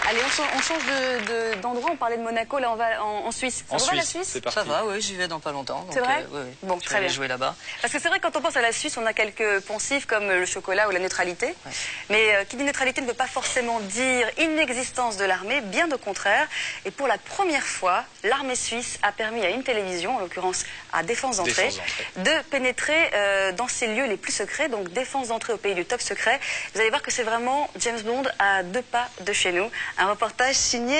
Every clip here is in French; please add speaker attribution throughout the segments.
Speaker 1: Allez, on change d'endroit. On parlait de Monaco, là on va en Suisse. Ça va la Suisse?
Speaker 2: C'est parti.
Speaker 3: Ça va, oui, j'y vais dans pas longtemps.
Speaker 1: C'est vrai?
Speaker 3: Oui, oui.
Speaker 1: Bon, très bien.
Speaker 3: Jouer là-bas.
Speaker 1: Parce que c'est vrai, quand on pense à la Suisse, on a quelques poncifs comme le chocolat ou la neutralité. Ouais. Mais qui dit neutralité ne veut pas forcément dire inexistence de l'armée, bien au contraire. Et pour la première fois, l'armée suisse a permis à une télévision, en l'occurrence à Défense d'entrée, de pénétrer dans ses lieux les plus secrets, donc Défense d'entrée au pays du top secret. Vous allez voir que c'est vraiment James Bond à 2 pas de chez nous. Un reportage signé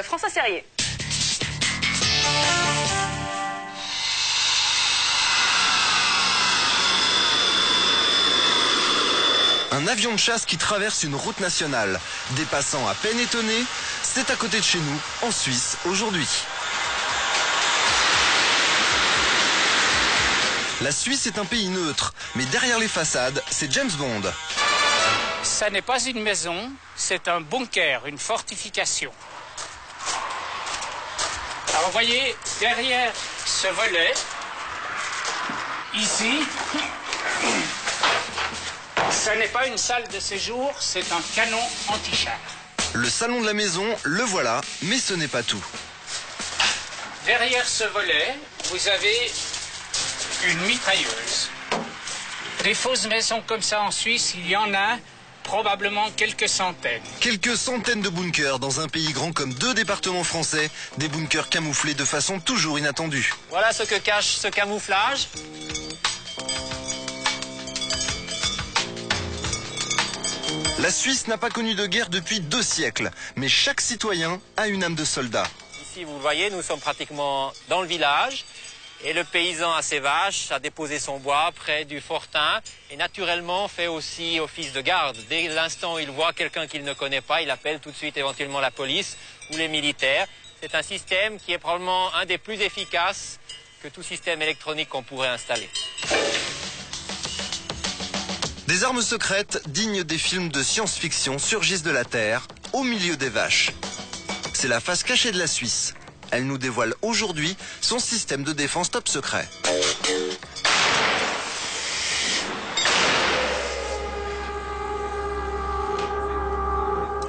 Speaker 1: François Serrier.
Speaker 4: Un avion de chasse qui traverse une route nationale. Des passants à peine étonnés, c'est à côté de chez nous, en Suisse, aujourd'hui. La Suisse est un pays neutre, mais derrière les façades, c'est James Bond.
Speaker 5: Ça n'est pas une maison, c'est un bunker, une fortification. Alors vous voyez, derrière ce volet, ici, ce n'est pas une salle de séjour, c'est un canon anti-char.
Speaker 4: Le salon de la maison, le voilà, mais ce n'est pas tout.
Speaker 5: Derrière ce volet, vous avez une mitrailleuse. Des fausses maisons comme ça en Suisse, il y en a probablement quelques centaines.
Speaker 4: Quelques centaines de bunkers dans un pays grand comme 2 départements français, des bunkers camouflés de façon toujours inattendue.
Speaker 6: Voilà ce que cache ce camouflage.
Speaker 4: La Suisse n'a pas connu de guerre depuis 2 siècles, mais chaque citoyen a une âme de soldat.
Speaker 6: Ici, vous le voyez, nous sommes pratiquement dans le village. Et le paysan a ses vaches, a déposé son bois près du fortin et naturellement fait aussi office de garde. Dès l'instant où il voit quelqu'un qu'il ne connaît pas, il appelle tout de suite éventuellement la police ou les militaires. C'est un système qui est probablement un des plus efficaces que tout système électronique qu'on pourrait installer.
Speaker 4: Des armes secrètes dignes des films de science-fiction surgissent de la terre, au milieu des vaches. C'est la face cachée de la Suisse. Elle nous dévoile aujourd'hui son système de défense top secret.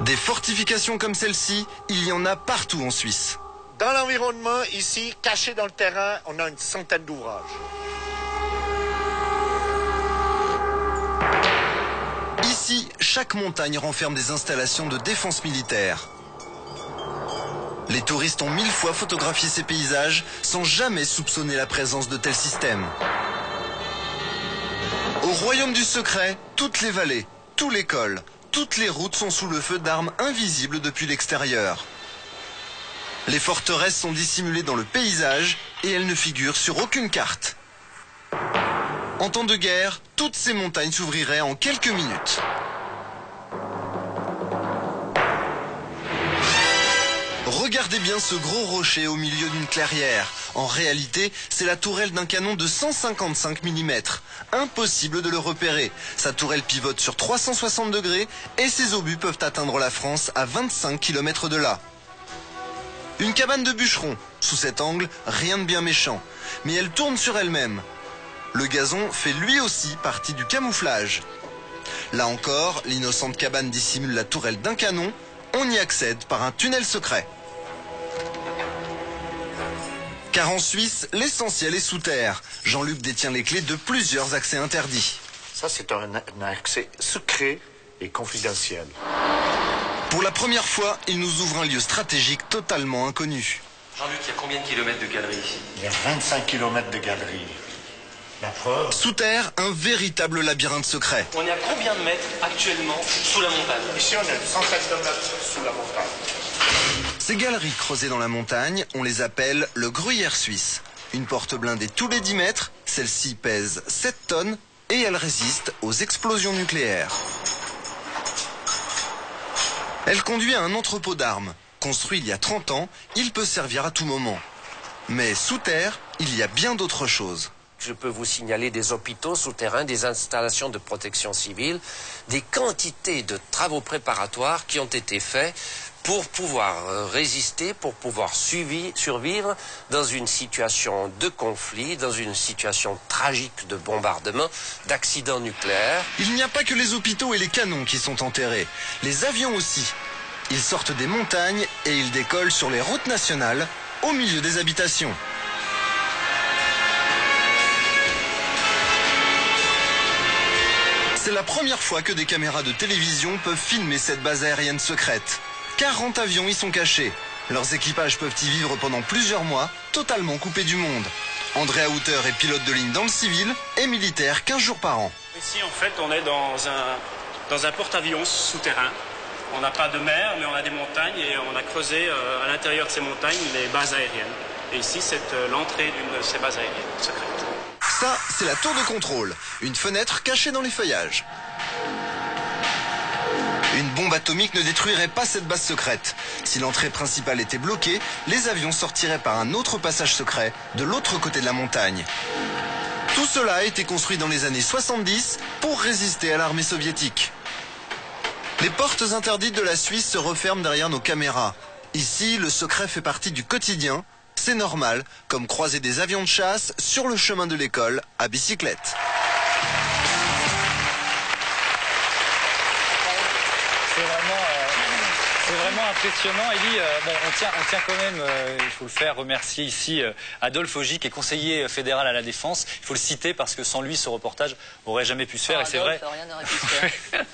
Speaker 4: Des fortifications comme celle-ci, il y en a partout en Suisse.
Speaker 7: Dans l'environnement, ici, caché dans le terrain, on a une centaine d'ouvrages.
Speaker 4: Ici, chaque montagne renferme des installations de défense militaire. Les touristes ont 1000 fois photographié ces paysages sans jamais soupçonner la présence de tels systèmes. Au royaume du secret, toutes les vallées, tous les cols, toutes les routes sont sous le feu d'armes invisibles depuis l'extérieur. Les forteresses sont dissimulées dans le paysage et elles ne figurent sur aucune carte. En temps de guerre, toutes ces montagnes s'ouvriraient en quelques minutes. Regardez bien ce gros rocher au milieu d'une clairière. En réalité, c'est la tourelle d'un canon de 155 mm. Impossible de le repérer. Sa tourelle pivote sur 360 degrés et ses obus peuvent atteindre la France à 25 km de là. Une cabane de bûcheron. Sous cet angle, rien de bien méchant. Mais elle tourne sur elle-même. Le gazon fait lui aussi partie du camouflage. Là encore, l'innocente cabane dissimule la tourelle d'un canon. On y accède par un tunnel secret. Car en Suisse, l'essentiel est sous terre. Jean-Luc détient les clés de plusieurs accès interdits.
Speaker 7: Ça, c'est un accès secret et confidentiel.
Speaker 4: Pour la première fois, il nous ouvre un lieu stratégique totalement inconnu.
Speaker 8: Jean-Luc, il y a combien de kilomètres de galeries ici?
Speaker 7: Il y a 25 km de galeries. La preuve.
Speaker 4: Sous terre, un véritable labyrinthe secret.
Speaker 8: On est à combien de mètres actuellement sous la montagne?
Speaker 7: Ici, on est à 107 km sous la montagne.
Speaker 4: Ces galeries creusées dans la montagne, on les appelle le gruyère suisse. Une porte blindée tous les 10 mètres, celle-ci pèse 7 tonnes et elle résiste aux explosions nucléaires. Elle conduit à un entrepôt d'armes. Construit il y a 30 ans, il peut servir à tout moment. Mais sous terre, il y a bien d'autres choses.
Speaker 9: Je peux vous signaler des hôpitaux souterrains, des installations de protection civile, des quantités de travaux préparatoires qui ont été faits pour pouvoir résister, pour pouvoir survivre dans une situation de conflit, dans une situation tragique de bombardement, d'accident nucléaire.
Speaker 4: Il n'y a pas que les hôpitaux et les canons qui sont enterrés, les avions aussi. Ils sortent des montagnes et ils décollent sur les routes nationales, au milieu des habitations. C'est la première fois que des caméras de télévision peuvent filmer cette base aérienne secrète. 40 avions y sont cachés. Leurs équipages peuvent y vivre pendant plusieurs mois, totalement coupés du monde. Andrea Houter est pilote de ligne dans le civil et militaire 15 jours par an.
Speaker 2: Ici, en fait, on est dans un porte-avions souterrain. On n'a pas de mer, mais on a des montagnes et on a creusé à l'intérieur de ces montagnes les bases aériennes. Et ici, c'est l'entrée d'une de ces bases aériennes secrètes.
Speaker 4: Ça, c'est la tour de contrôle, une fenêtre cachée dans les feuillages. Une bombe atomique ne détruirait pas cette base secrète. Si l'entrée principale était bloquée, les avions sortiraient par un autre passage secret de l'autre côté de la montagne. Tout cela a été construit dans les années 70 pour résister à l'armée soviétique. Les portes interdites de la Suisse se referment derrière nos caméras. Ici, le secret fait partie du quotidien. C'est normal, comme croiser des avions de chasse sur le chemin de l'école à bicyclette.
Speaker 3: C'est vraiment impressionnant. Elie, bon, on tient quand même, il faut le faire, remercier ici Adolphe Augy, qui est conseiller fédéral à la Défense. Il faut le citer parce que sans lui, ce reportage n'aurait jamais pu se faire.
Speaker 10: Et c'est vrai. Rien n'aurait pu se faire.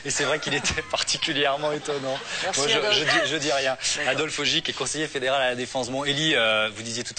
Speaker 3: Et c'est vrai qu'il était particulièrement étonnant.
Speaker 10: Merci,
Speaker 3: moi, je dis rien. Adolphe Augy, qui est conseiller fédéral à la Défense. Bon, Elie, vous disiez tout à l'heure.